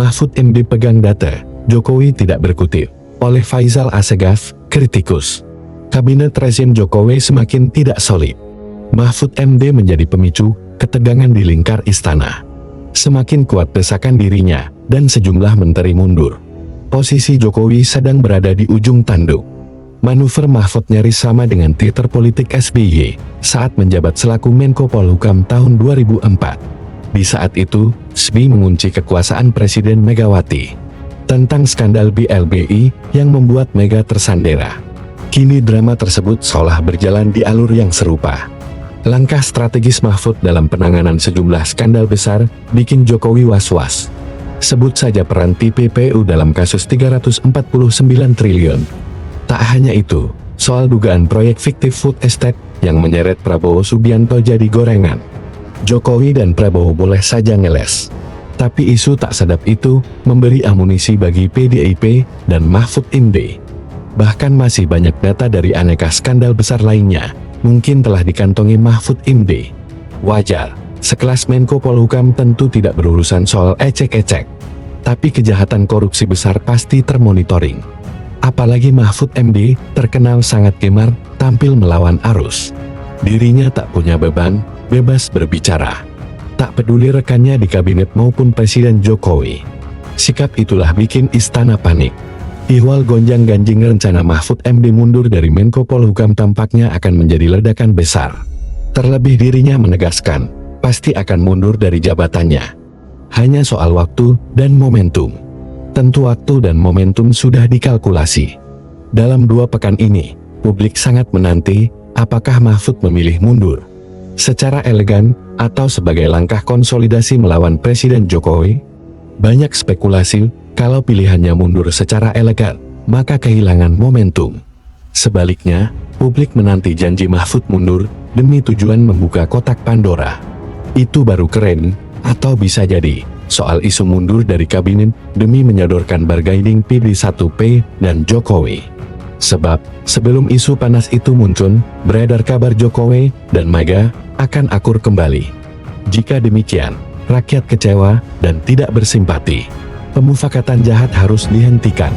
Mahfud MD pegang data, Jokowi tidak berkutik. Oleh Faisal Assegaf, kritikus. Kabinet rezim Jokowi semakin tidak solid. Mahfud MD menjadi pemicu ketegangan di lingkar istana. Semakin kuat desakan dirinya, dan sejumlah menteri mundur. Posisi Jokowi sedang berada di ujung tanduk. Manuver Mahfud nyaris sama dengan teater politik SBY saat menjabat selaku Menko Polhukam tahun 2004. Di saat itu, SBY mengunci kekuasaan Presiden Megawati. Tentang skandal BLBI yang membuat Mega tersandera. Kini drama tersebut seolah berjalan di alur yang serupa. Langkah strategis Mahfud dalam penanganan sejumlah skandal besar bikin Jokowi was-was. Sebut saja peran TPPU dalam kasus 349 triliun. Tak hanya itu, soal dugaan proyek fiktif food estate yang menyeret Prabowo Subianto jadi gorengan. Jokowi dan Prabowo boleh saja ngeles. Tapi isu tak sedap itu memberi amunisi bagi PDIP dan Mahfud MD. Bahkan masih banyak data dari aneka skandal besar lainnya, mungkin telah dikantongi Mahfud MD. Wajar, sekelas Menko Polhukam tentu tidak berurusan soal ecek-ecek. Tapi kejahatan korupsi besar pasti termonitoring. Apalagi Mahfud MD terkenal sangat gemar tampil melawan arus. Dirinya tak punya beban, bebas berbicara. Tak peduli rekannya di kabinet maupun Presiden Jokowi. Sikap itulah bikin istana panik. Ihwal gonjang-ganjing rencana Mahfud MD mundur dari Menko Polhukam tampaknya akan menjadi ledakan besar. Terlebih dirinya menegaskan, pasti akan mundur dari jabatannya. Hanya soal waktu dan momentum. Tentu waktu dan momentum sudah dikalkulasi. Dalam 2 pekan ini, publik sangat menanti apakah Mahfud memilih mundur secara elegan, atau sebagai langkah konsolidasi melawan Presiden Jokowi. Banyak spekulasi, kalau pilihannya mundur secara elegan, maka kehilangan momentum. Sebaliknya, publik menanti janji Mahfud mundur, demi tujuan membuka kotak Pandora. Itu baru keren, atau bisa jadi, soal isu mundur dari kabinet, demi menyodorkan bargaining PD1P dan Jokowi. Sebab, sebelum isu panas itu muncul, beredar kabar Jokowi dan Mega akan akur kembali. Jika demikian, rakyat kecewa dan tidak bersimpati. Pemufakatan jahat harus dihentikan.